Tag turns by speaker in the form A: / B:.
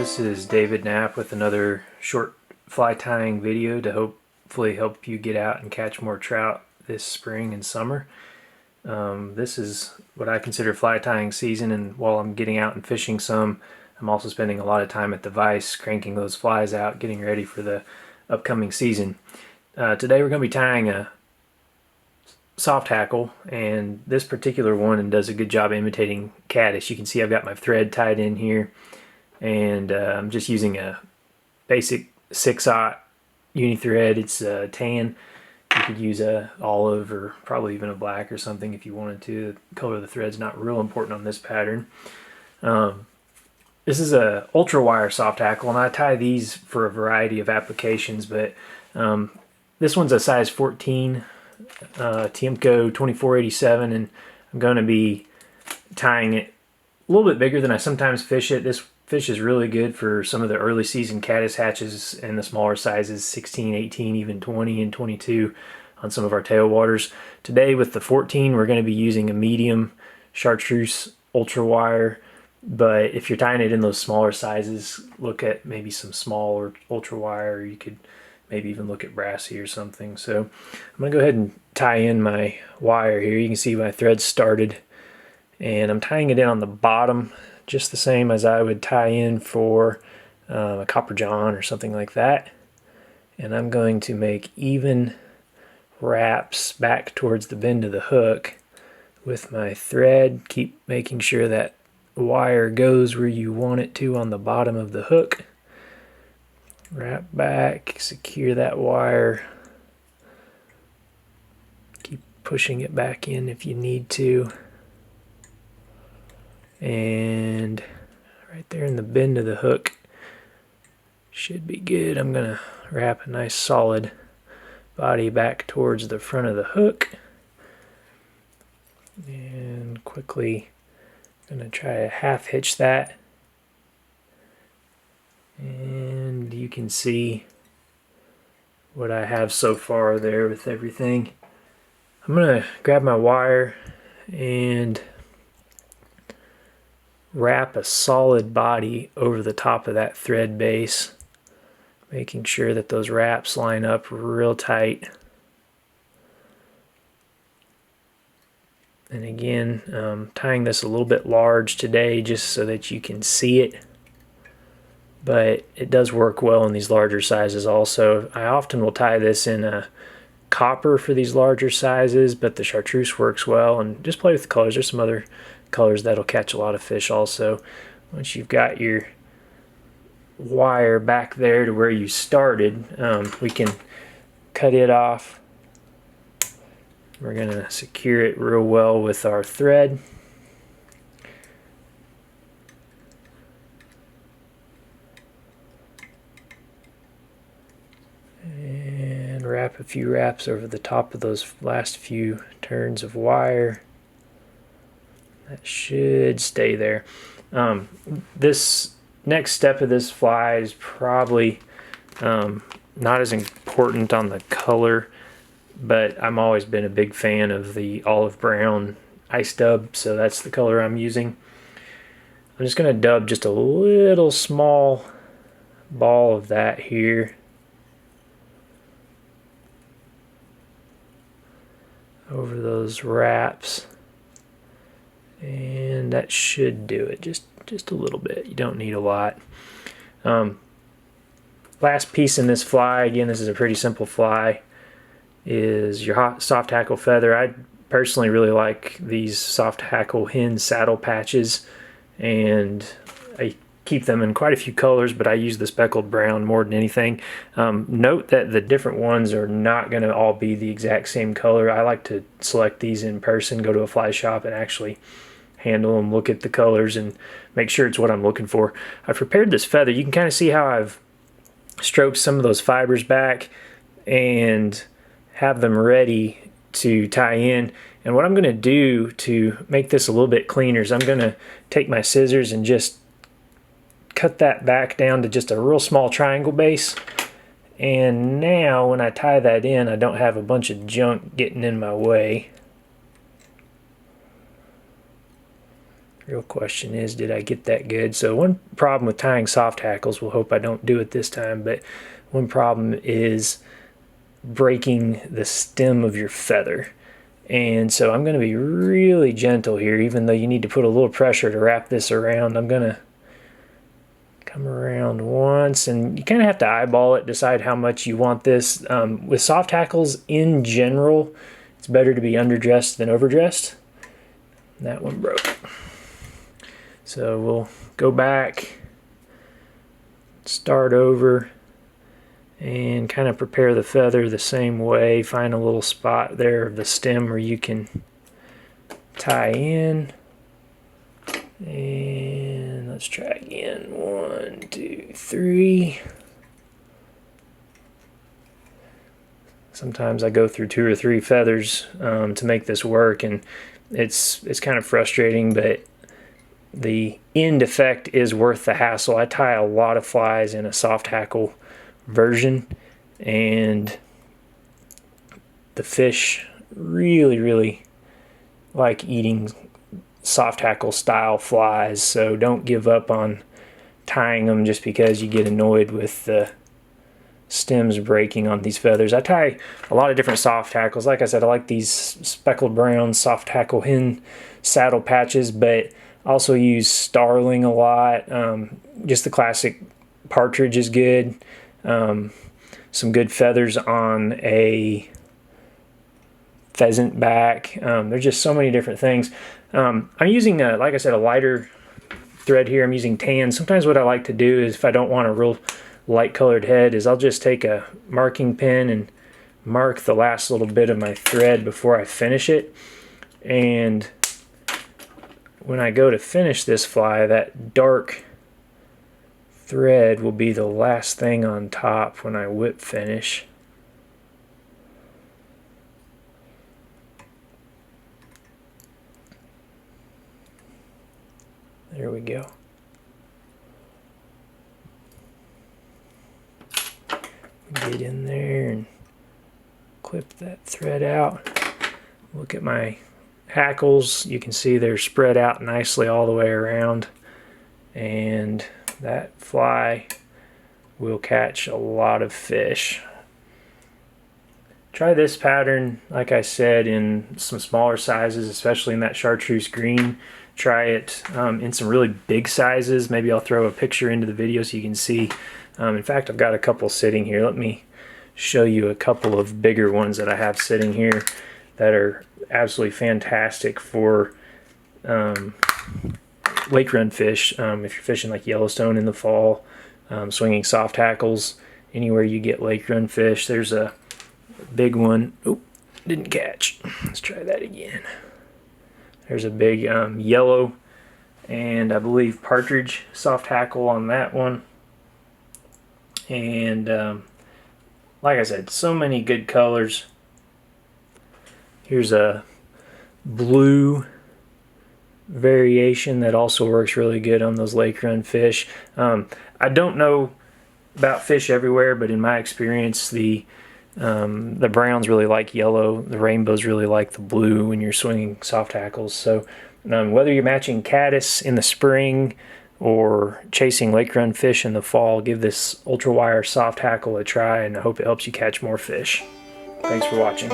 A: This is David Knapp with another short fly tying video to hopefully help you get out and catch more trout this spring and summer. This is what I consider fly tying season, and while I'm getting out and fishing some, I'm also spending a lot of time at the vise cranking those flies out, getting ready for the upcoming season. Today we're going to be tying a soft hackle, and this particular one does a good job imitating caddis. You can see I've got my thread tied in here, and I'm just using a basic 6/0 uni thread. It's tan. You could use a olive or probably even a black or something if you wanted to. The color of the thread's not real important on this pattern. This is a ultra wire soft hackle, and I tie these for a variety of applications, but this one's a size 14 Tiemco 2487, and I'm going to be tying it a little bit bigger than I sometimes fish it. This fish is really good for some of the early season caddis hatches and the smaller sizes, 16, 18, even 20 and 22 on some of our tailwaters. Today with the 14, we're going to be using a medium chartreuse ultra wire, but if you're tying it in those smaller sizes, look at maybe some small or ultra wire, or you could maybe even look at brassy or something. So I'm going to go ahead and tie in my wire here. You can see my thread started, and I'm tying it in on the bottom just the same as I would tie in for a copper john or something like that. And I'm going to make even wraps back towards the bend of the hook with my thread. Keep making sure that wire goes where you want it to on the bottom of the hook. Wrap back, secure that wire. Keep pushing it back in if you need to. And right there in the bend of the hook should be good. I'm going to wrap a nice solid body back towards the front of the hook. And quickly I'm going to try to half hitch that. And you can see what I have so far there with everything. I'm going to grab my wire and wrap a solid body over the top of that thread base, making sure that those wraps line up real tight. And again, tying this a little bit large today just so that you can see it, but it does work well in these larger sizes also. I often will tie this in a copper for these larger sizes, but the chartreuse works well, and just play with the colors. There's some other colors that'll catch a lot of fish also. Once you've got your wire back there to where you started, we can cut it off. We're going to secure it real well with our thread. And wrap a few wraps over the top of those last few turns of wire. That should stay there. This next step of this fly is probably not as important on the color, but I've always been a big fan of the olive brown ice dub, so that's the color I'm using. I'm just going to dub just a little small ball of that here over those wraps. And that should do it, just a little bit. You don't need a lot. Last piece in this fly, again, this is a pretty simple fly, is your soft hackle feather. I personally really like these soft hackle hen saddle patches, and I keep them in quite a few colors, but I use the speckled brown more than anything. Note that the different ones are not going to all be the exact same color. I like to select these in person, go to a fly shop and actually handle them, look at the colors, and make sure it's what I'm looking for. I've prepared this feather. You can kind of see how I've stroked some of those fibers back and have them ready to tie in. And what I'm going to do to make this a little bit cleaner is I'm going to take my scissors and just cut that back down to just a real small triangle base. And now when I tie that in, I don't have a bunch of junk getting in my way. Real question is, did I get that good? So one problem with tying soft hackles, we'll hope I don't do it this time, but one problem is breaking the stem of your feather. And so I'm going to be really gentle here, even though you need to put a little pressure to wrap this around. I'm going to come around once, and you kind of have to eyeball it, decide how much you want this. With soft hackles in general, it's better to be underdressed than overdressed. That one broke. So we'll go back, start over, and kind of prepare the feather the same way. Find a little spot there of the stem where you can tie in. And let's try again. 1, 2, 3. Sometimes I go through 2 or 3 feathers to make this work, and it's kind of frustrating, but the end effect is worth the hassle. I tie a lot of flies in a soft hackle version, and the fish really like eating soft hackle style flies, so don't give up on tying them just because you get annoyed with the stems breaking on these feathers. I tie a lot of different soft hackles. Like I said, I like these speckled brown soft hackle hen saddle patches, but also use starling a lot. Just the classic partridge is good. Some good feathers on a pheasant back. There's just so many different things. I'm using, like I said, a lighter thread here. I'm using tan. Sometimes what I like to do is, if I don't want a real light colored head, is I'll just take a marking pen and mark the last little bit of my thread before I finish it. And when I go to finish this fly, that dark thread will be the last thing on top when I whip finish. There we go. Get in there and clip that thread out. Look at my hackles. You can see they're spread out nicely all the way around, and that fly will catch a lot of fish. Try this pattern, like I said, in some smaller sizes, especially in that chartreuse green. Try it in some really big sizes. Maybe I'll throw a picture into the video so you can see. In fact, I've got a couple sitting here. Let me show you a couple of bigger ones that I have sitting here that are absolutely fantastic for lake run fish. If you're fishing like Yellowstone in the fall, swinging soft hackles, anywhere you get lake run fish. There's a big one. Oop, didn't catch. Let's try that again. There's a big yellow and I believe partridge soft hackle on that one. And like I said, so many good colors. Here's a blue variation that also works really good on those lake run fish. I don't know about fish everywhere, but in my experience, the browns really like yellow, the rainbows really like the blue when you're swinging soft hackles. So whether you're matching caddis in the spring or chasing lake run fish in the fall, give this ultra wire soft hackle a try, and I hope it helps you catch more fish. Thanks for watching.